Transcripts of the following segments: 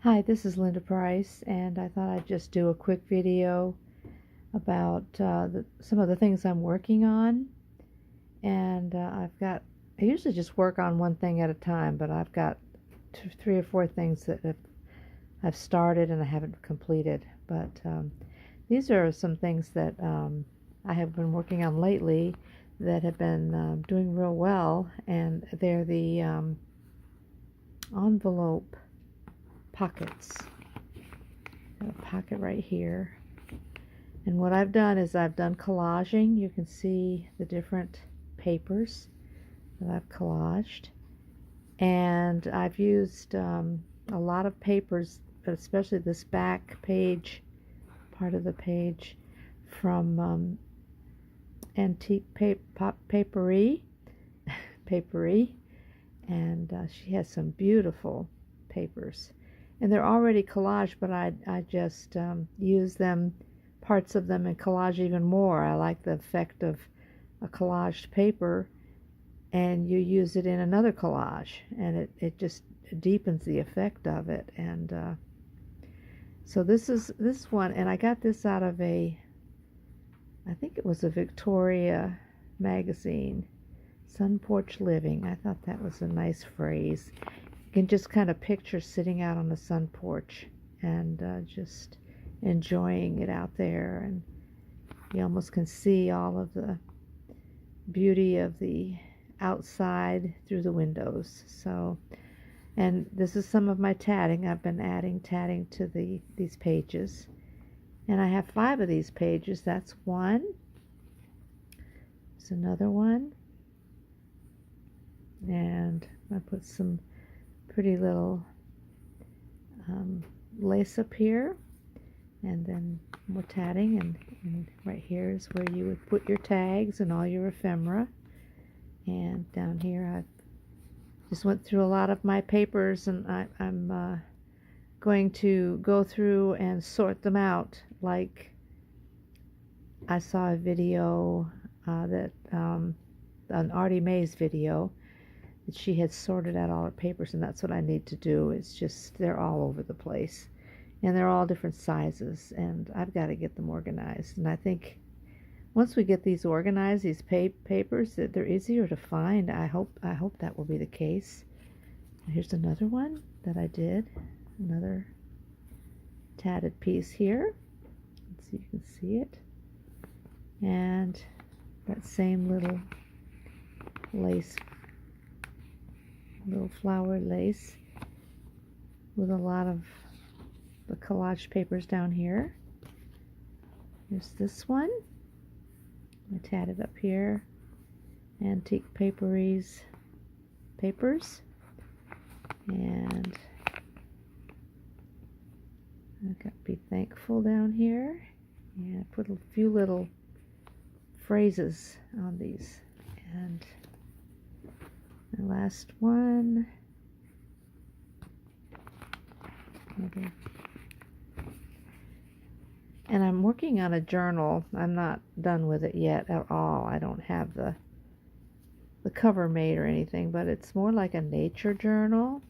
Hi, this is Linda Price, and I thought I'd just do a quick video about some of the things I'm working on. And I usually just work on one thing at a time, but I've got three or four things that I've started and I haven't completed. But these are some things that I have been working on lately that have been doing real well, and they're the envelope pockets. Got a pocket right here. And what I've done is I've done collaging. You can see the different papers that I've collaged. And I've used a lot of papers, especially this back page, part of the page, from antique Paperie. Paperie. And she has some beautiful papers. And they're already collaged, but I just use them, parts of them, and collage even more. I like the effect of a collaged paper, and you use it in another collage, and it just deepens the effect of it. And so this one, and I got this out of I think it was a Victoria magazine, Sun Porch Living. I thought that was a nice phrase. You can just kind of picture sitting out on the sun porch and just enjoying it out there, and you almost can see all of the beauty of the outside through the windows. So, and this is some of my tatting. I've been adding tatting to these pages, and I have 5 of these pages. That's one. There's another one, and I put some pretty little lace up here, and then more tatting, and right here is where you would put your tags and all your ephemera. And down here I just went through a lot of my papers, and I'm going to go through and sort them out. Like I saw a video an Artie Mae's video, that she had sorted out all her papers, and that's what I need to do. It's just they're all over the place, and they're all different sizes, and I've got to get them organized. And I think once we get these organized, these papers, that they're easier to find. I hope that will be the case. Here's another one that I did, another tatted piece here. So you can see it, and that same little lace, little flower lace, with a lot of the collage papers down here. There's this one. I tatted up here. Antique Paperie's papers. And I've got to be thankful down here. And I put a few little phrases on these. And the last one. Okay. And I'm working on a journal. I'm not done with it yet at all. I don't have the cover made or anything, but it's more like a nature journal,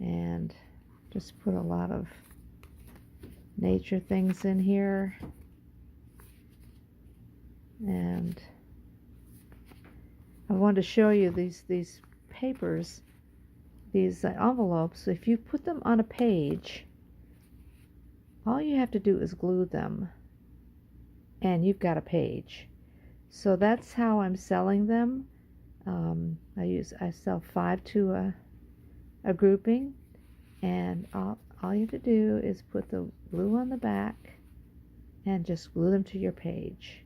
and just put a lot of nature things in here. And I wanted to show you these papers, these envelopes. If you put them on a page, all you have to do is glue them, and you've got a page. So that's how I'm selling them. I sell 5 to a grouping, and all you have to do is put the glue on the back and just glue them to your page.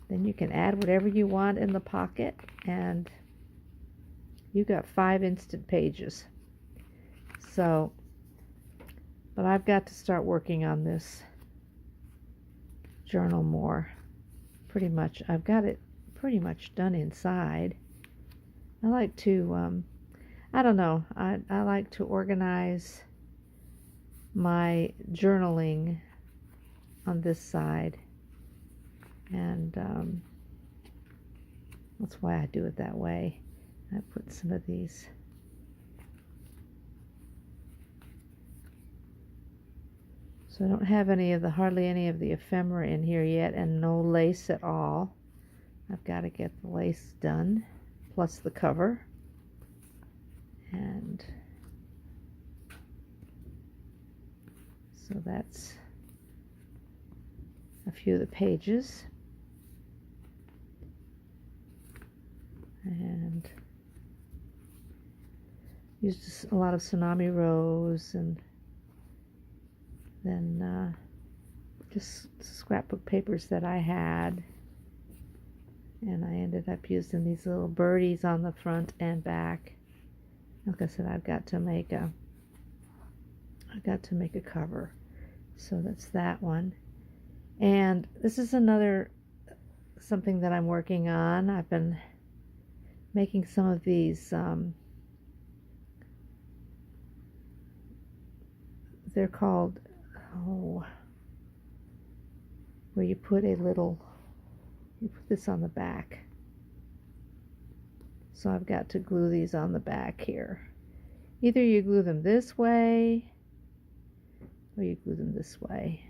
Then you can add whatever you want in the pocket, and you got 5 instant pages. So, but I've got to start working on this journal more. Pretty much, I've got it pretty much done inside. I like to, I don't know, I like to organize my journaling on this side, and that's why I do it that way. I put some of these So I don't have hardly any of the ephemera in here yet, and no lace at all. I've got to get the lace done, plus the cover. And so that's a few of the pages. And used a lot of Tsunami rose, and then just scrapbook papers that I had. And I ended up using these little birdies on the front and back. Like I said, I've got to make a cover. So that's that one. And this is something that I'm working on. I've been making some of these, they're called, where you put this on the back. So I've got to glue these on the back here. Either you glue them this way, or you glue them this way.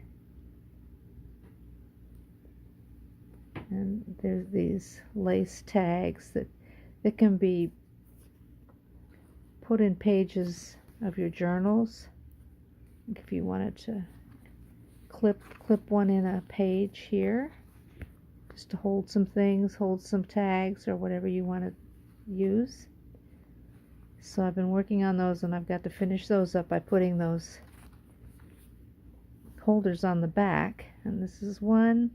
And there's these lace tags that can be put in pages of your journals. If you wanted to clip one in a page here, just to hold some things, hold some tags or whatever you want to use. So I've been working on those, and I've got to finish those up by putting those holders on the back. And this is one.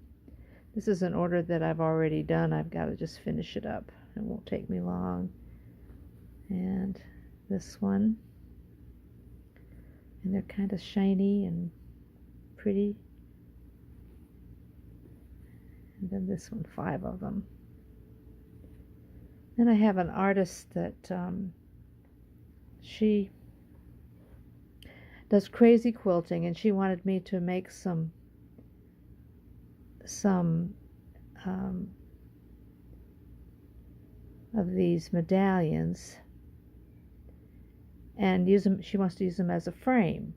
This is an order that I've already done. I've got to just finish it up. It won't take me long. And this one. And they're kind of shiny and pretty. And then this one, 5 of them. Then I have an artist that she does crazy quilting, and she wanted me to make some of these medallions and use them. She wants to use them as a frame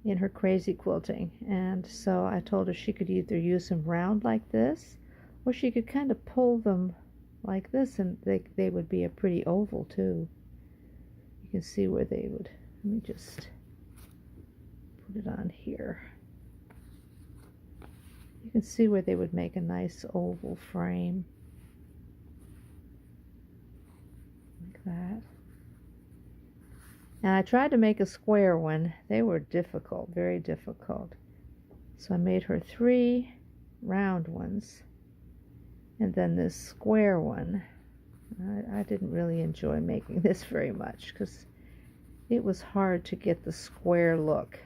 in her crazy quilting. And so I told her she could either use them round like this, or she could kind of pull them like this, and they would be a pretty oval too. You can see where they would. Let me just put it on here. You can see where they would make a nice oval frame. Like that. And I tried to make a square one. They were difficult, very difficult. So I made her 3 round ones, and then this square one. I didn't really enjoy making this very much because it was hard to get the square look.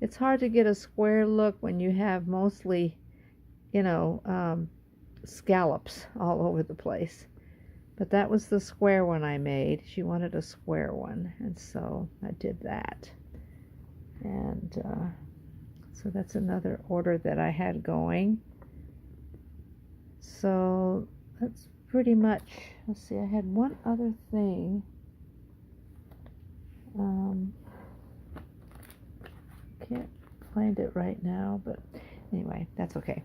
It's hard to get a square look when you have mostly, scallops all over the place. But that was the square one I made. She wanted a square one, and so I did that. And so that's another order that I had going. So that's pretty much, let's see, I had one other thing. Can't find it right now, but anyway, that's okay.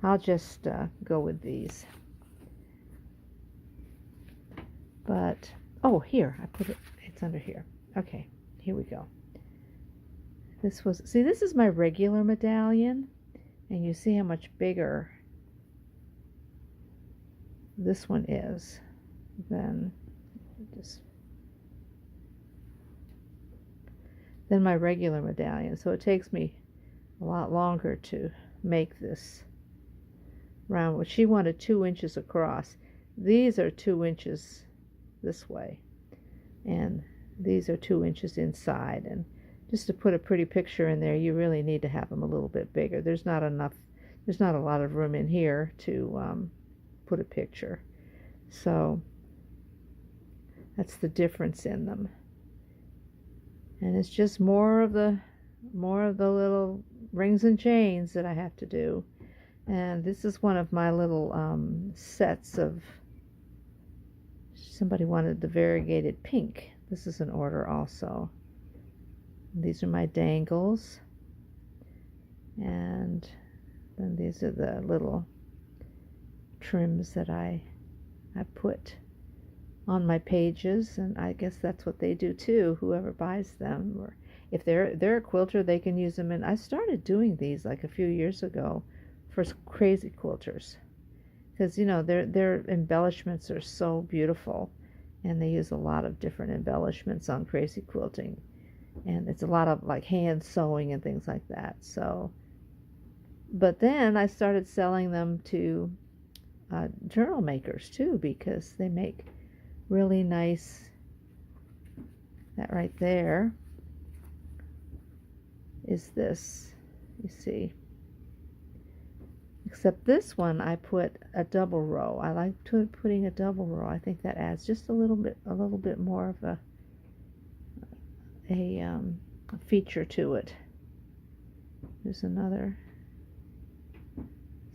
I'll just go with these. But, oh, here, I put it, it's under here. Okay, here we go. This is my regular medallion, and you see how much bigger this one is than my regular medallion. So it takes me a lot longer to make this round, which she wanted 2 inches across. These are 2 inches this way, and these are 2 inches inside. And just to put a pretty picture in there, you really need to have them a little bit bigger. There's not a lot of room in here to put a picture. So that's the difference in them. And it's just more of the little rings and chains that I have to do. And this is one of my little sets of, somebody wanted the variegated pink. This is an order also. These are my dangles. And then these are the little trims that I put on my pages, and I guess that's what they do too, whoever buys them. Or if they're a quilter, they can use them. And I started doing these like a few years ago for crazy quilters, because you know their embellishments are so beautiful, and they use a lot of different embellishments on crazy quilting, and it's a lot of like hand sewing and things like that. So, but then I started selling them to journal makers too, because they make really nice. That right there is this, you see. Except this one I put a double row. I like putting a double row. I think that adds just a little bit more of a feature to it. There's another.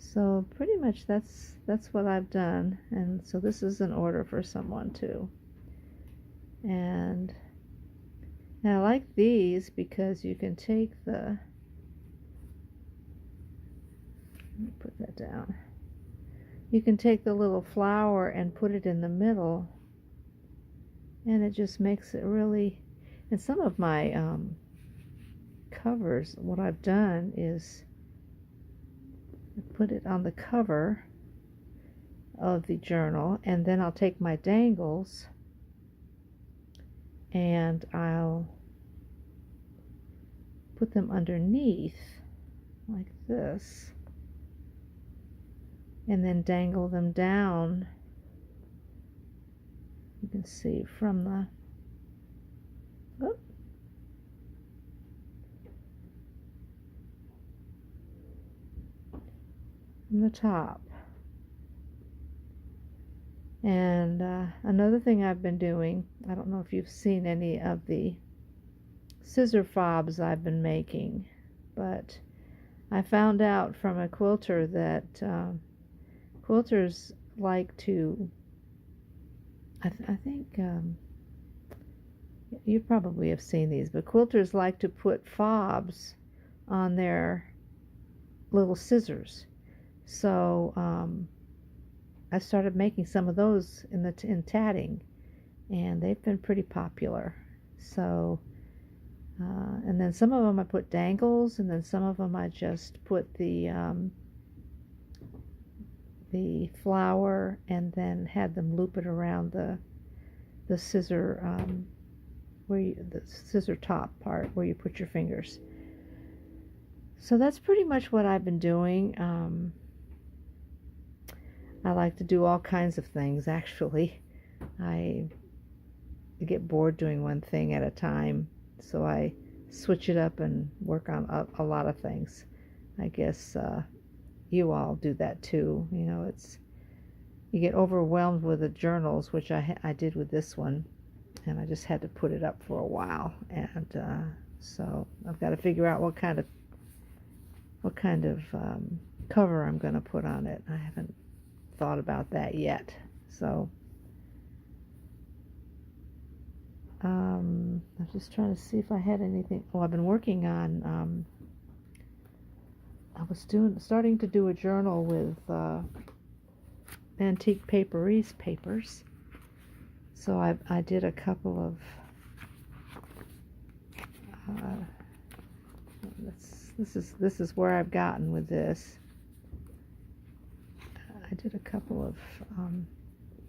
So pretty much that's what I've done. And so this is an order for someone too. And I like these because you can take the, let me put that down. You can take the little flower and put it in the middle, and it just makes it really. And some of my covers, what I've done is put it on the cover of the journal, and then I'll take my dangles and I'll put them underneath like this, and then dangle them down. You can see from the top. And another thing I've been doing, I don't know if you've seen any of the scissor fobs I've been making, but I found out from a quilter that quilters like to, I think you probably have seen these, but quilters like to put fobs on their little scissors. So I started making some of those in tatting, and they've been pretty popular. So and then some of them I put dangles, and then some of them I just put the flower and then had them loop it around the scissor the scissor top part where you put your fingers. So that's pretty much what I've been doing. I like to do all kinds of things, actually. I get bored doing one thing at a time, so I switch it up and work on a lot of things. I guess you all do that too. You know, you get overwhelmed with the journals, which I did with this one, and I just had to put it up for a while. And so I've got to figure out what kind of cover I'm going to put on it. I haven't thought about that yet. So I'm just trying to see if I had anything. Oh, I've been working on I was starting to do a journal with antique Paperie's papers. So I did a couple of this is where I've gotten with this. I did a couple of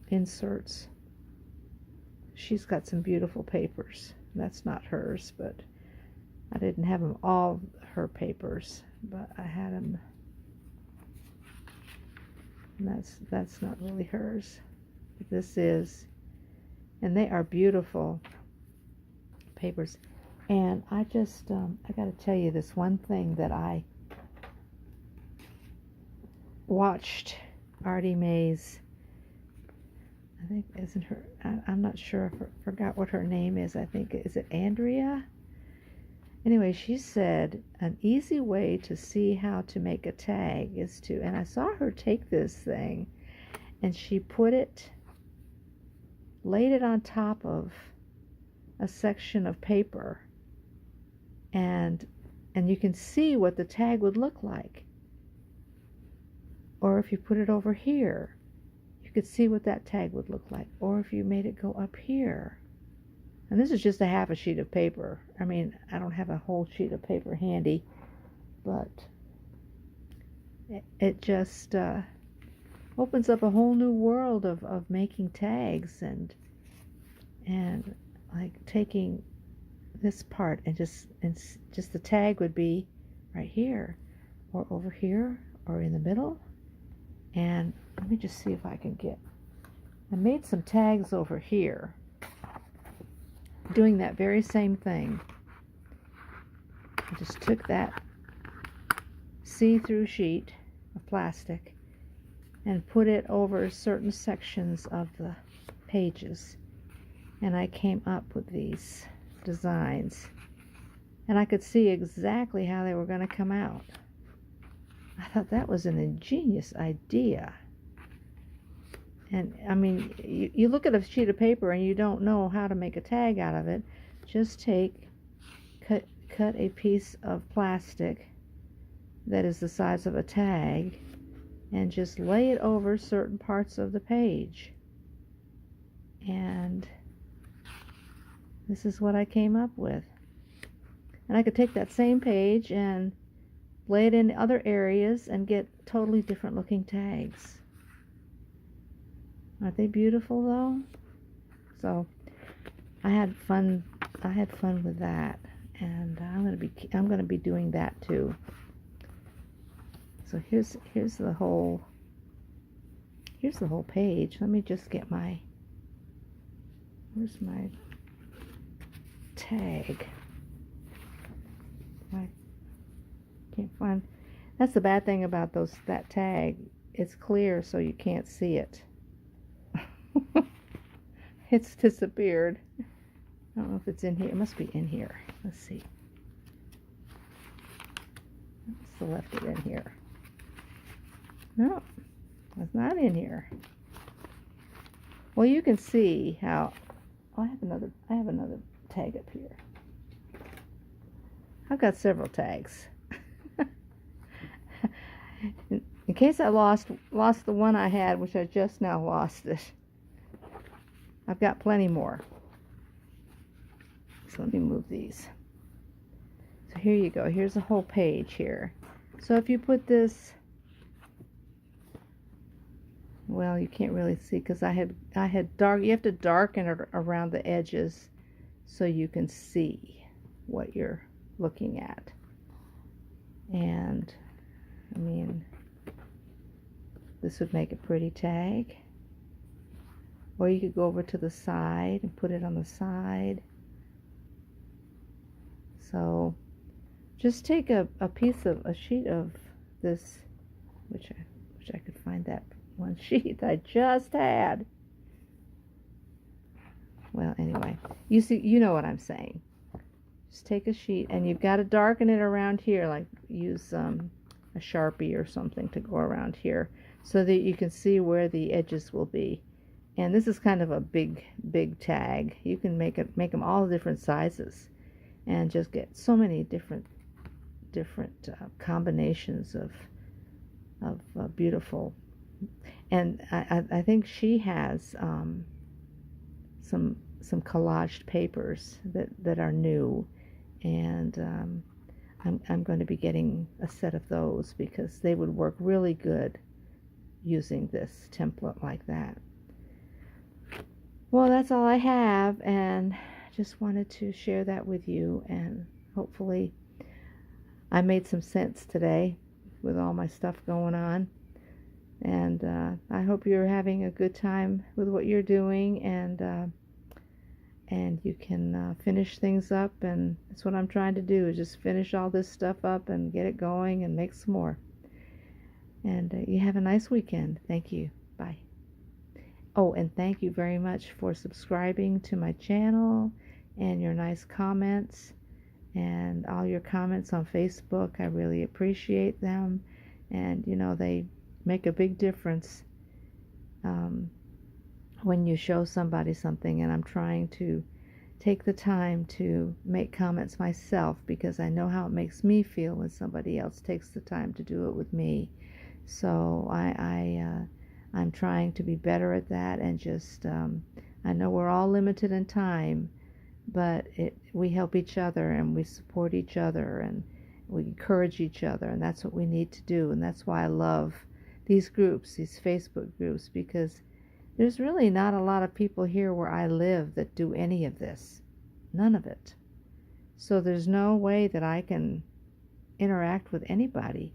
inserts. She's got some beautiful papers. That's not hers, but I didn't have them all her papers, but I had them. And that's not really hers. But this is, and they are beautiful papers. And I just I got to tell you this one thing that I watched Artie Mae's, I think, isn't her, I'm not sure, I forgot what her name is. I think, is it Andrea? Anyway, she said an easy way to see how to make a tag is to, and I saw her take this thing and she laid it on top of a section of paper, and and you can see what the tag would look like. Or if you put it over here, you could see what that tag would look like. Or if you made it go up here. And this is just a half a sheet of paper. I mean, I don't have a whole sheet of paper handy, but it just opens up a whole new world of making tags and like taking this part and just the tag would be right here or over here or in the middle. And let me just see if I made some tags over here doing that very same thing. I just took that see-through sheet of plastic and put it over certain sections of the pages, and I came up with these designs, and I could see exactly how they were going to come out. I thought that was an ingenious idea. And I mean, you look at a sheet of paper and you don't know how to make a tag out of it. Just cut a piece of plastic that is the size of a tag and just lay it over certain parts of the page. And this is what I came up with. And I could take that same page and lay it in other areas and get totally different looking tags. Aren't they beautiful though? So I had fun with that, and I'm gonna be doing that too. So here's the whole page. Let me just get where's my tag? I can't find. That's the bad thing about that tag. It's clear, so you can't see it. It's disappeared. I don't know if it's in here. It must be in here. Let's see. I must have left it in here. No, it's not in here. Well, you can see how. Oh, I have another tag up here. I've got several tags. In case I lost the one I had, which I just now lost it. I've got plenty more. So let me move these. So here you go. Here's a whole page here. So if you put this, well, you can't really see because I had dark. You have to darken it around the edges so you can see what you're looking at. And I mean, this would make a pretty tag. Or you could go over to the side and put it on the side. So just take a sheet of this, which I could find that one sheet I just had. Well, anyway, you know what I'm saying. Just take a sheet, and you've got to darken it around here, like use a Sharpie or something to go around here so that you can see where the edges will be. And this is kind of a big tag. You can make them all different sizes and just get so many different combinations of beautiful. And I think she has some collaged papers that are new, and I'm going to be getting a set of those because they would work really good using this template like that. Well, that's all I have, and just wanted to share that with you, and hopefully I made some sense today with all my stuff going on. And I hope you're having a good time with what you're doing, and you can finish things up. And that's what I'm trying to do, is just finish all this stuff up and get it going and make some more. And you have a nice weekend. Thank you. Bye. Oh, and thank you very much for subscribing to my channel and your nice comments and all your comments on Facebook. I really appreciate them, and they make a big difference when you show somebody something. And I'm trying to take the time to make comments myself, because I know how it makes me feel when somebody else takes the time to do it with me. So I'm trying to be better at that, and just I know we're all limited in time, but we help each other and we support each other and we encourage each other, and that's what we need to do. And that's why I love these groups, these Facebook groups, because there's really not a lot of people here where I live that do any of this. None of it. So there's no way that I can interact with anybody.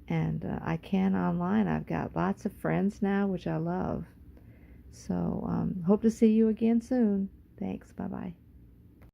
And I can online. I've got lots of friends now, which I love. So hope to see you again soon. Thanks. Bye-bye.